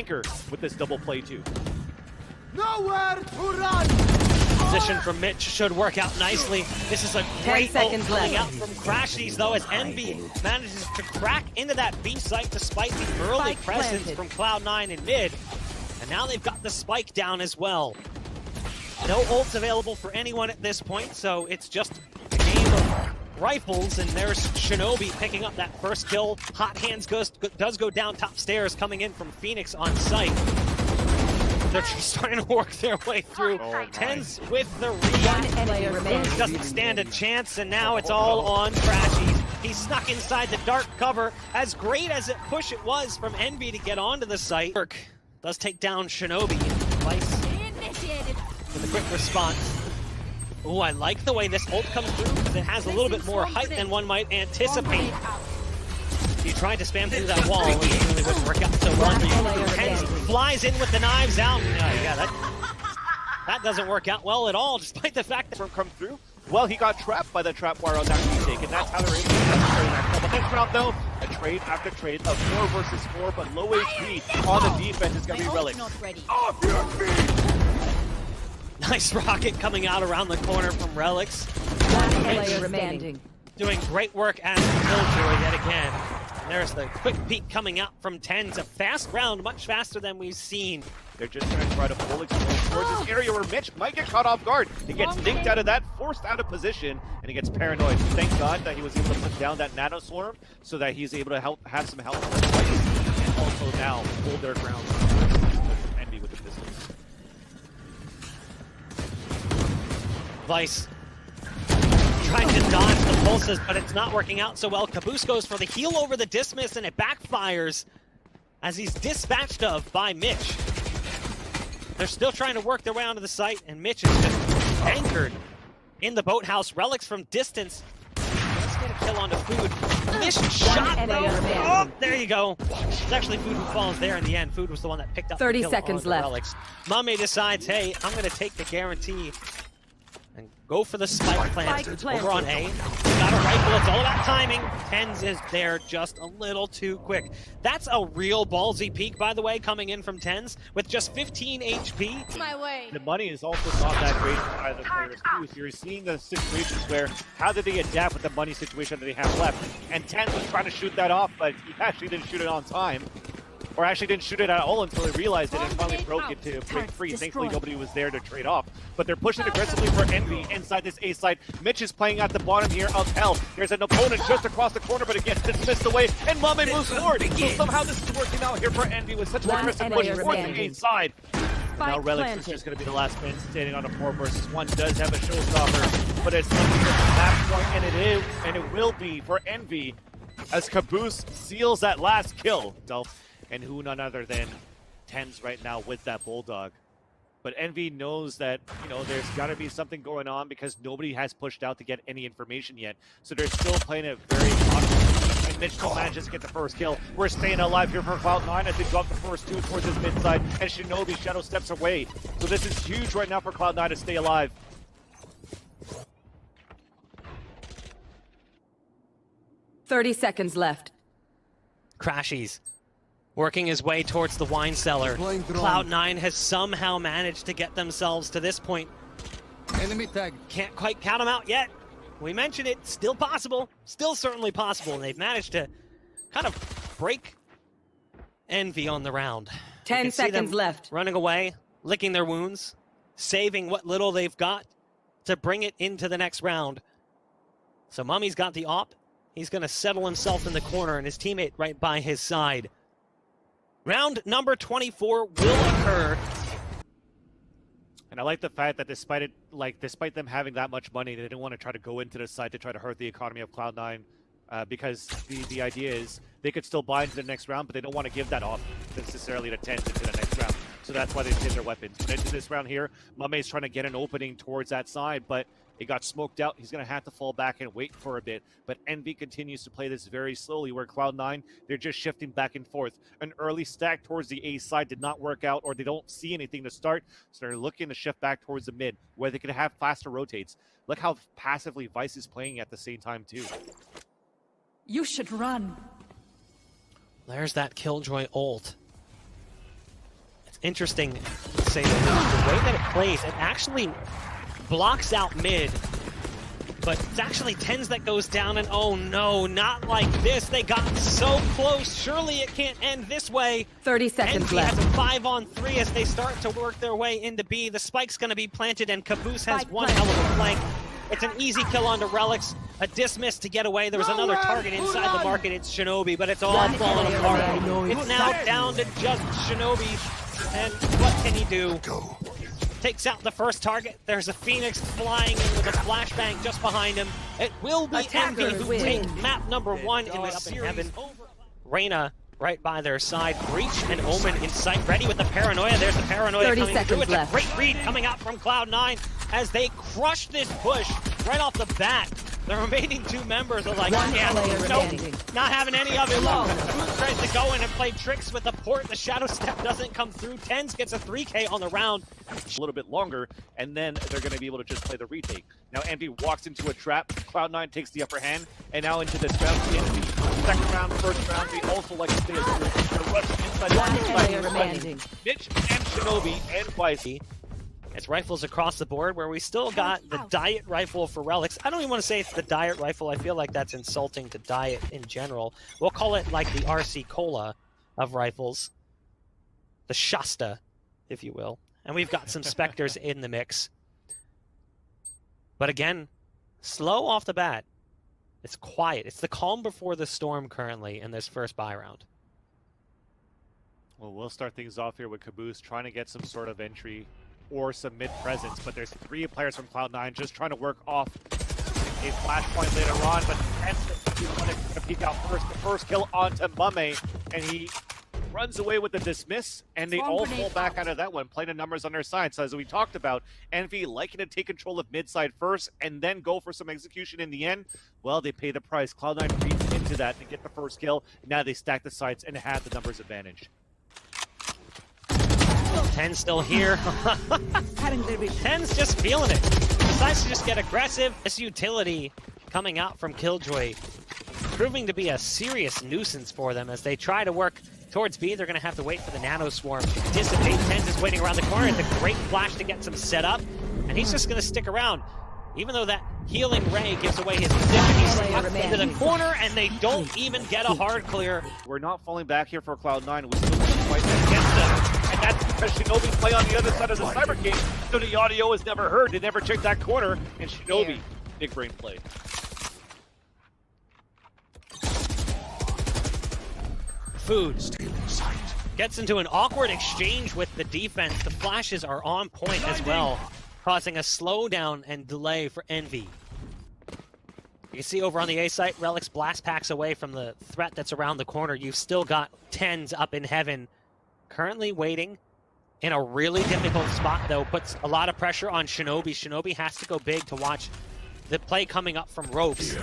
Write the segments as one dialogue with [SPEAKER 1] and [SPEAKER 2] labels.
[SPEAKER 1] anchor with this double play too.
[SPEAKER 2] Nowhere to run!
[SPEAKER 3] Position from Mitch should work out nicely. This is a great ult coming out from crashies though, as Envy manages to crack into that B site despite the early presence from Cloud9 in mid. And now they've got the spike down as well. No ults available for anyone at this point, so it's just a game of rifles, and there's Shinobi picking up that first kill. Hot Hands does go down top stairs, coming in from Phoenix on site. They're just starting to work their way through. TenZ with the read. Doesn't stand a chance, and now it's all on crashies. He snuck inside the dark cover. As great as a push it was from Envy to get onto the site, does take down Shinobi. Vice with a quick response. Oh, I like the way this ult comes through because it has a little bit more height than one might anticipate. He tried to spam through that wall, and it really wouldn't work out so well. TenZ flies in with the knives out. Yeah, that doesn't work out well at all, despite the fact that
[SPEAKER 1] Come through. Well, he got trapped by the trap wire on that retake, and that's how they're able to trade that. But next round, though, a trade after trade of 4 versus 4, but low HP on the defense is going to be Relyks. Off your feet!
[SPEAKER 3] Nice rocket coming out around the corner from Relyks. Doing great work as the Killjoy yet again. And there's the quick peek coming out from TenZ. A fast round, much faster than we've seen.
[SPEAKER 1] They're just going to try to full explode towards this area where Mitch might get caught off guard. He gets dinked out of that, forced out of position, and he gets paranoid. Thank God that he was able to put down that nano swarm so that he's able to have some help. And also now hold their ground. Envy with the pistols.
[SPEAKER 3] Vice trying to dodge the pulses, but it's not working out so well. Kaboose goes for the heal over the dismiss, and it backfires as he's dispatched of by Mitch. They're still trying to work their way onto the site, and Mitch is just anchored in the boathouse. Relyks from distance. Let's get a kill onto Food. Missed shot though. Oh, there you go. It's actually Food who falls there in the end. Food was the one that picked up
[SPEAKER 4] 30
[SPEAKER 3] the kill
[SPEAKER 4] seconds left.
[SPEAKER 3] Relyks. mummAy decides, hey, I'm going to take the guarantee and go for the spike plant over on A. Got a rifle, it's all about timing. TenZ is there just a little too quick. That's a real ballsy peek, by the way, coming in from TenZ with just 15 HP.
[SPEAKER 5] My way.
[SPEAKER 1] The money is also not that great for either players too. So you're seeing the situations where, how did they adapt with the money situation that they have left? And TenZ was trying to shoot that off, but he actually didn't shoot it on time. Or actually didn't shoot it at all until he realized it and finally broke it to break free. Thankfully, nobody was there to trade off. But they're pushing aggressively for Envy inside this A site. Mitch is playing at the bottom here of hell. There's an opponent just across the corner, but it gets dismissed away. And mummAy moves forward. So somehow this is working out here for Envy with such an aggressive push towards the A side. Now Relyks is just going to be the last man standing on a 4 versus 1. Does have a showstopper, but it's looking at the match point, and it will be for Envy as Kaboose seals that last kill. And who none other than TenZ right now with that Bulldog. But Envy knows that, you know, there's got to be something going on because nobody has pushed out to get any information yet. So they're still playing it very cautiously. And Mitch still manages to get the first kill. We're staying alive here for Cloud9 as they drop the first 2 towards his mid side. And Shinobi shadow steps away. So this is huge right now for Cloud9 to stay alive.
[SPEAKER 4] "30 seconds left.
[SPEAKER 3] Crashies working his way towards the wine cellar. Cloud9 has somehow managed to get themselves to this point.
[SPEAKER 2] Enemy tag.
[SPEAKER 3] Can't quite count them out yet. We mentioned it, still possible, still certainly possible, and they've managed to kind of break Envy on the round.
[SPEAKER 4] 10 seconds left.
[SPEAKER 3] Running away, licking their wounds, saving what little they've got to bring it into the next round. So mummAy's got the op. He's going to settle himself in the corner and his teammate right by his side. Round number 24 will occur.
[SPEAKER 1] And I like the fact that despite them having that much money, they didn't want to try to go into the side to try to hurt the economy of Cloud9. Because the idea is they could still buy into the next round, but they don't want to give that off necessarily to TenZ into the next round. So that's why they did their weapons. But into this round here, mummAy's trying to get an opening towards that side, but it got smoked out. He's going to have to fall back and wait for a bit. But Envy continues to play this very slowly, where Cloud9, they're just shifting back and forth. An early stack towards the A side did not work out, or they don't see anything to start, so they're looking to shift back towards the mid, where they can have faster rotates. Look how passively Vice is playing at the same time, too.
[SPEAKER 5] You should run.
[SPEAKER 3] There's that Killjoy ult. interesting to say that the way that it plays, it actually blocks out mid, but it's actually TenZ that goes down, and oh no, not like this. They got so close. Surely it can't end this way.
[SPEAKER 4] 30 seconds
[SPEAKER 3] NV
[SPEAKER 4] left.
[SPEAKER 3] has a 5-on-3 as they start to work their way into B. The spike's going to be planted, and kaboose has one hell of a flank. It's an easy kill onto Relyks. A dismiss to get away. There was another target inside the market. It's shinobi, but it's all falling apart. It's now down to just shinobi, and what can he do? Takes out the first target. There's a Phoenix flying in with a flashbang just behind him. It will be Envy who take map number 1 in this series. Reyna right by their side. Breach and Omen in sight, ready with the paranoia. There's the paranoia
[SPEAKER 4] 30
[SPEAKER 3] coming through.
[SPEAKER 4] seconds
[SPEAKER 3] It's
[SPEAKER 4] left.
[SPEAKER 3] a great read coming out from Cloud9 as they crush this push right off the bat. The remaining 2 members are like, yeah, nope, not having any of it. Kaboose tries to go in and play tricks with the port. The shadow step doesn't come through. TenZ gets a 3K on the round.
[SPEAKER 1] A little bit longer, and then they're going to be able to just play the retake. Now Envy walks into a trap. Cloud9 takes the upper hand, and now into this round. Envy, second round, first round. They also like to stay as they're rushing inside. Mitch and Shinobi and Poised.
[SPEAKER 3] It's rifles across the board, where we still got the diet rifle for Relyks. I don't even want to say it's the diet rifle. I feel like that's insulting to diet in general. We'll call it like the RC Cola of rifles. The Shasta, if you will. And we've got some Spectres in the mix. But again, slow off the bat. It's quiet. It's the calm before the storm currently in this first buy round.
[SPEAKER 1] Well, we'll start things off here with Kaboose trying to get some sort of entry or some mid presence, but there's 3 players from Cloud9 just trying to work off a flashpoint later on, but TenZ going to peek out first. The first kill onto mummAy, and he runs away with the dismiss, and they all fall back out of that one, playing the numbers on their side. So as we talked about, Envy liking to take control of mid side first and then go for some execution in the end. Well, they pay the price. Cloud9 reads into that to get the first kill. Now they stack the sites and have the numbers advantage.
[SPEAKER 3] TenZ still here. TenZ just feeling it. Decides to just get aggressive. This utility coming out from Killjoy proving to be a serious nuisance for them as they try to work towards B. They're going to have to wait for the nano swarm to dissipate. TenZ is waiting around the corner. It's a great flash to get some setup, and he's just going to stick around. Even though that healing ray gives away his position, he's stuck into the corner, and they don't even get a hard clear.
[SPEAKER 1] We're not falling back here for Cloud9. We still have to fight against them. And that's because Shinobi play on the other side of the cyber gate, so the audio is never heard. They never check that corner, and Shinobi, big brain play.
[SPEAKER 3] Food gets into an awkward exchange with the defense. The flashes are on point as well, causing a slowdown and delay for Envy. You can see over on the A site, Relyks blast packs away from the threat that's around the corner. You've still got TenZ up in heaven, currently waiting in a really difficult spot, though. Puts a lot of pressure on Shinobi. Shinobi has to go big to watch the play coming up from ropes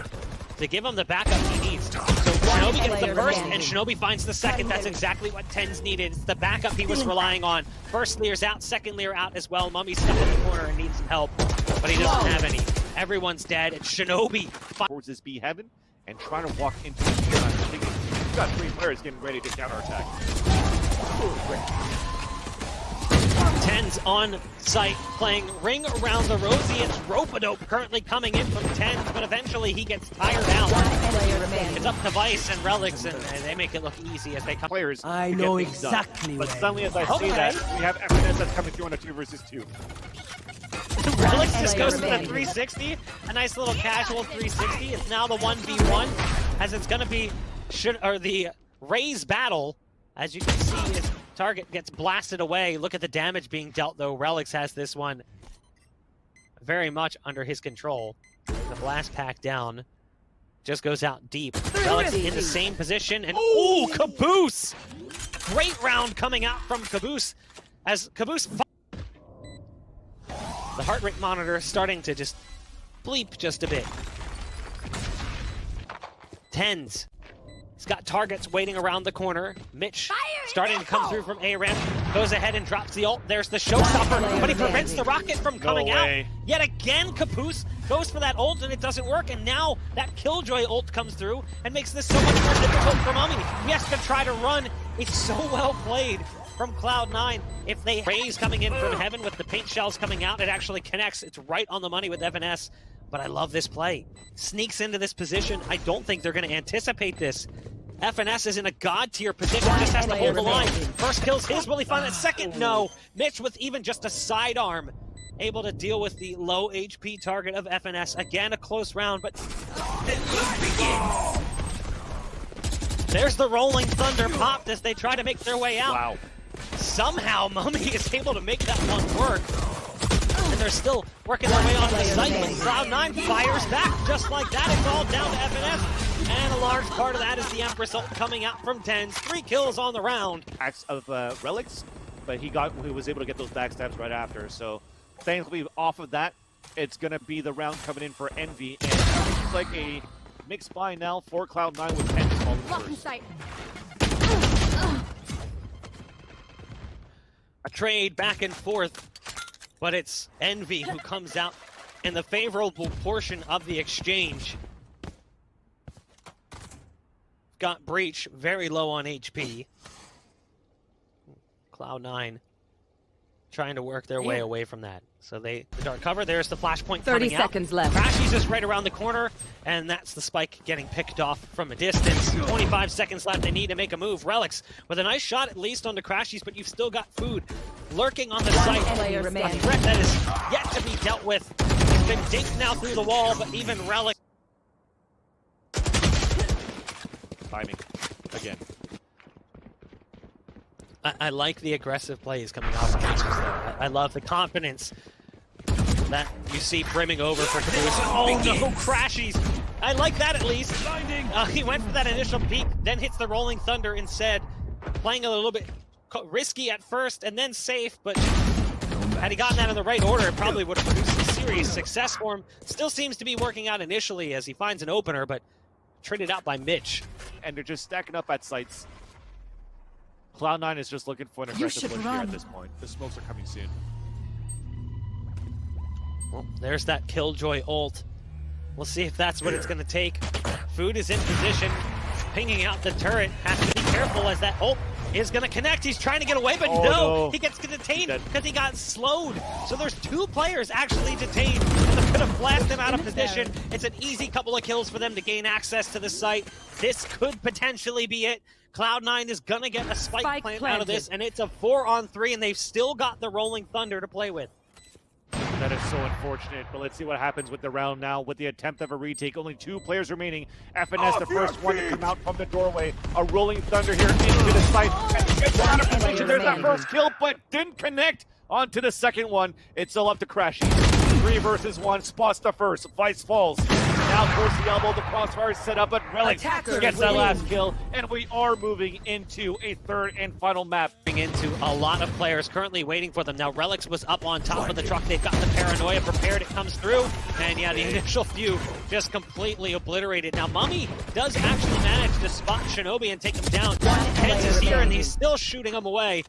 [SPEAKER 3] to give him the backup he needs. So Shinobi gets the first, and Shinobi finds the second. That's exactly what TenZ needed. It's the backup he was relying on. First Lear's out, second Lear out as well. Mummy's stuck in the corner and needs some help, but he doesn't have any. Everyone's dead. It's Shinobi
[SPEAKER 1] Towards this B heaven and trying to walk into the B. I'm thinking we've got 3 players getting ready to counterattack.
[SPEAKER 3] TenZ on site, playing ring around the rosy. It's Rope-a-Dope currently coming in from TenZ, but eventually he gets tired out. It's up to Vice and Relyks, and they make it look easy as they come.
[SPEAKER 1] Players
[SPEAKER 2] I know exactly
[SPEAKER 1] but
[SPEAKER 2] where.
[SPEAKER 1] suddenly as I say that, we have evidence that's coming through on a 2 versus 2.
[SPEAKER 3] Relyks just goes to the 360, a nice little casual 360. It's now the 1v1, as it's going to be the Raze battle. As you can see, his target gets blasted away. Look at the damage being dealt, though. Relyks has this one very much under his control. The blast pack down just goes out deep. Relyks in the same position, and ooh, kaboose! Great round coming out from kaboose, as kaboose. The heart rate monitor starting to just bleep just a bit. TenZ. He's got targets waiting around the corner. Mitch starting to come through from A-ramp. Goes ahead and drops the ult. There's the showstopper, but he prevents the rocket from coming out. Yet again, kaboose goes for that ult and it doesn't work. And now that Killjoy ult comes through and makes this so much more difficult for Mummy. He has to try to run. It's so well played. from Cloud9. If they raise coming in from heaven with the paint shells coming out, it actually connects. It's right on the money with FNS. But I love this play. Sneaks into this position. I don't think they're going to anticipate this. FNS is in a god tier position, just has to hold the line. First kill's his, will he find that second? No. Mitch with even just a sidearm, able to deal with the low HP target of FNS. Again, a close round, but there's the rolling thunder popped as they try to make their way out.
[SPEAKER 1] Wow.
[SPEAKER 3] Somehow, mummAy is able to make that one work. And they're still working their way onto the site, but Cloud9 fires back just like that. It's all down to FNS. And a large part of that is the Empress ult coming out from TenZ. 3 kills on the round.
[SPEAKER 1] Acts of Relyks, but he was able to get those backstabs right after. So thankfully off of that, it's going to be the round coming in for Envy. And it's like a mixed buy now for Cloud9 with TenZ falling first.
[SPEAKER 3] A trade back and forth. But it's Envy who comes out in the favorable portion of the exchange. Got Breach very low on HP. Cloud9 trying to work their way away from that. So the dark cover, there's the flashpoint
[SPEAKER 4] 30
[SPEAKER 3] coming
[SPEAKER 4] seconds
[SPEAKER 3] out.
[SPEAKER 4] left.
[SPEAKER 3] Crashies is right around the corner, and that's the spike getting picked off from a distance. 25 seconds left, they need to make a move. Relyks with a nice shot at least onto Crashies, but you've still got food lurking on the site. A threat that is yet to be dealt with. It's been dinked now through the wall, but even Relyks.
[SPEAKER 1] Timing, again.
[SPEAKER 3] I like the aggressive plays coming off of Mitch. I love the confidence that you see brimming over for kaboose. Oh no, Crashies! I like that at least. He went for that initial peek, then hits the rolling thunder instead. Playing a little bit risky at first and then safe, but had he gotten that in the right order, it probably would have produced a serious success for him. Still seems to be working out initially as he finds an opener, but traded out by Mitch.
[SPEAKER 1] And they're just stacking up at sites. Cloud9 is just looking for an aggressive push here at this point. The smokes are coming soon.
[SPEAKER 3] Well, there's that Killjoy ult. We'll see if that's what it's going to take. Food is in position, pinging out the turret. Has to be careful as that ult is going to connect. He's trying to get away, but no, he gets detained because he got slowed. So there's 2 players actually detained, and they're going to blast them out of position. It's an easy couple of kills for them to gain access to the site. This could potentially be it. Cloud9 is going to get a spike plant out of this, and it's a 4-on-3, and they've still got the rolling thunder to play with.
[SPEAKER 1] That is so unfortunate, but let's see what happens with the round now with the attempt of a retake. Only 2 players remaining. FNS, the first one to come out from the doorway. A rolling thunder here into the site. And gets out of position. There's that first kill, but didn't connect onto the second one. It's still up to Crashies. 3 versus 1. Spots the first. Vice falls. Now towards the elbow, the crossfire is set up, but Relyks gets that last kill, and we are moving into a 3rd and final map.
[SPEAKER 3] Into a lot of players currently waiting for them. Now Relyks was up on top of the truck. They've got the paranoia prepared. It comes through, and yeah, the initial few just completely obliterated. Now mummAy does actually manage to spot shinobi and take him down. TenZ is here, and he's still shooting him away.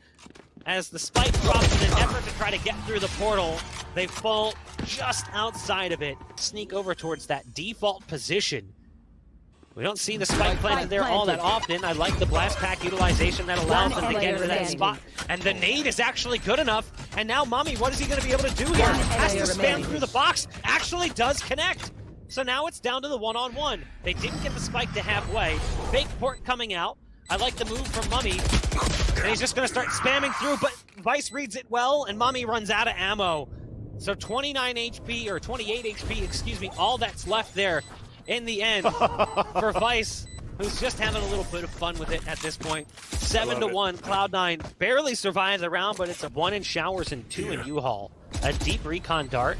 [SPEAKER 3] As the spike drops in an effort to try to get through the portal, they fall just outside of it, sneak over towards that default position. We don't see the spike planted there all that often. I like the blast pack utilization that allows them to get into that spot. And the nade is actually good enough. And now mummAy, what is he going to be able to do here? Has to spam through the box. Actually does connect. So now it's down to the 1-on-1. They didn't get the spike to halfway. Fake port coming out. I like the move from mummAy. And he's just going to start spamming through, but Vice reads it well, and mummAy runs out of ammo. So 29 HP, or 28 HP, excuse me, all that's left there in the end for Vice, who's just having a little bit of fun with it at this point. 7-1, Cloud9 barely survived the round, but it's a 1 in showers and 2 in U-Haul. A deep recon dart.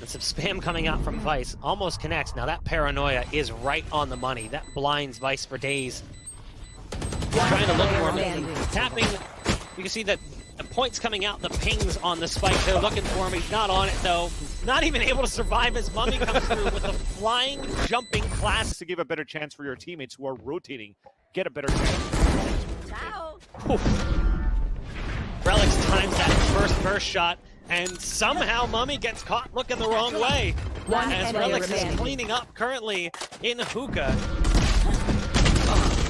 [SPEAKER 3] And some spam coming out from Vice. Almost connects. Now that paranoia is right on the money. That blinds Vice for days. Trying to look for him. Tapping. You can see that the points coming out, the pings on the spike. They're looking for him. He's not on it, though. Not even able to survive as mummAy comes through with a flying, jumping class.
[SPEAKER 1] To give a better chance for your teammates who are rotating, get a better chance.
[SPEAKER 5] Wow.
[SPEAKER 3] Relyks times that first shot, and somehow mummAy gets caught looking the wrong way. As Relyks is cleaning up currently in hookah.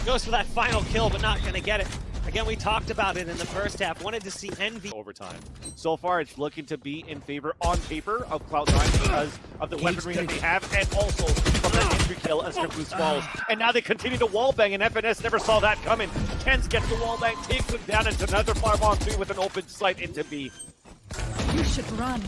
[SPEAKER 3] Goes for that final kill, but not going to get it. Again, we talked about it in the first half. Wanted to see Envy
[SPEAKER 1] overtime. So far, it's looking to be in favor on paper of Cloud9 because of the weaponry that they have, and also from the entry kill as Caboose falls. And now they continue to wallbang, and FNS never saw that coming. TenZ gets the wallbang, takes him down into another 5-on-3 with an open sight into B.
[SPEAKER 4] You should run.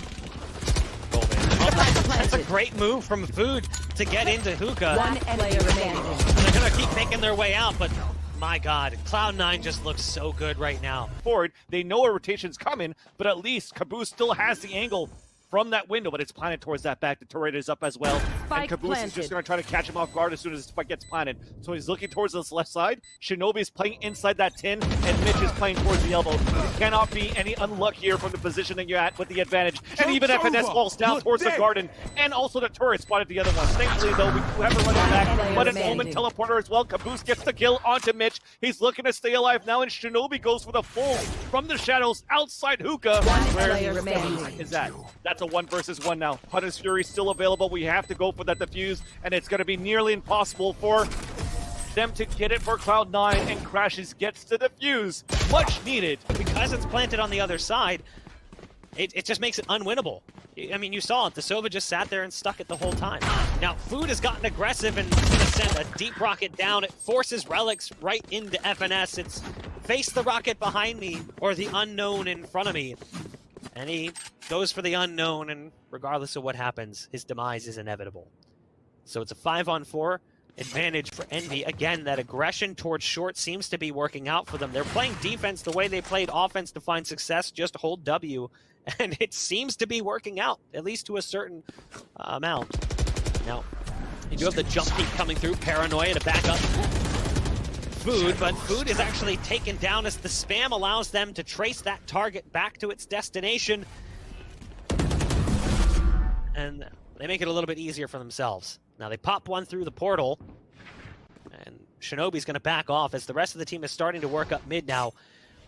[SPEAKER 3] That's a great move from Food to get into Hookah.
[SPEAKER 4] One player remaining.
[SPEAKER 3] They're gonna keep making their way out, but my God, Cloud9 just looks so good right now.
[SPEAKER 1] Forward, they know a rotation's coming, but at least Caboose still has the angle from that window, but it's planted towards that back. The turret is up as well. And Caboose is just going to try to catch him off guard as soon as the spike gets planted. So he's looking towards this left side. Shinobi is playing inside that tin, and Mitch is playing towards the elbow. You cannot be any unluckier from the positioning you're at with the advantage. And even FNS falls down towards the garden, and also the turret spotted the other one. Thankfully, though, we do have a running back, but an Omen teleporter as well. Caboose gets the kill onto Mitch. He's looking to stay alive now, and Shinobi goes for the full from the shadows outside Hookah. Where is that? That's a 1 versus 1 now. Hunter's Fury still available. We have to go for that defuse, and it's going to be nearly impossible for them to get it for Cloud9, and crashies gets the defuse. Much needed.
[SPEAKER 3] Because it's planted on the other side, it just makes it unwinnable. I mean, you saw it. The Sova just sat there and stuck it the whole time. Now, Food has gotten aggressive and going to send a deep rocket down. It forces Relyks right into FNS. It's face the rocket behind me, or the unknown in front of me. And he goes for the unknown, and regardless of what happens, his demise is inevitable. So it's a 5-on-4 advantage for Envy. Again, that aggression towards short seems to be working out for them. They're playing defense the way they played offense to find success, just hold W, and it seems to be working out, at least to a certain amount. Now, you do have the jump peak coming through, Paranoia to back up Food, but Food is actually taken down as the spam allows them to trace that target back to its destination. And they make it a little bit easier for themselves. Now they pop one through the portal, and Shinobi's going to back off as the rest of the team is starting to work up mid now,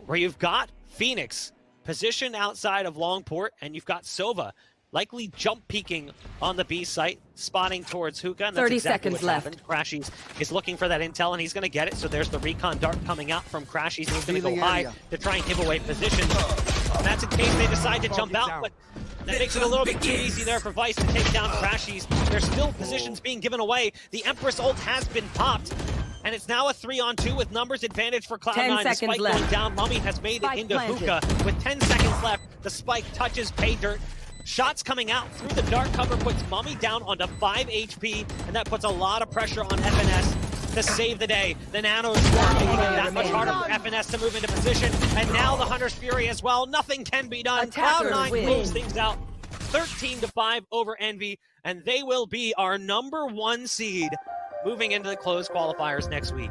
[SPEAKER 3] where you've got Phoenix positioned outside of Longport, and you've got Sova likely jump peeking on the B site, spotting towards Hookah, and that's
[SPEAKER 4] 30
[SPEAKER 3] exactly
[SPEAKER 4] seconds
[SPEAKER 3] what
[SPEAKER 4] left.
[SPEAKER 3] happened. Crashies is looking for that intel, and he's going to get it, so there's the recon dart coming out from Crashies. He's going to go high to try and give away position. And that's in case they decide to jump out, but that makes it a little bit too easy there for Vice to take down Crashies. There's still positions being given away. The Empress ult has been popped, and it's now a 3-on-2 with numbers advantage for Cloud9. The spike going down. mummAy has made it into Hookah. With 10 seconds left, the spike touches pay dirt. Shots coming out through the dark cover puts mummAy down onto 5 HP, and that puts a lot of pressure on FNS to save the day. The Nano Swarm making it that much harder for FNS to move into position, and now the Hunter's Fury as well. Nothing can be done. Cloud9 pulls things out 13-5 over Envy, and they will be our #1 seed moving into the closed qualifiers next week.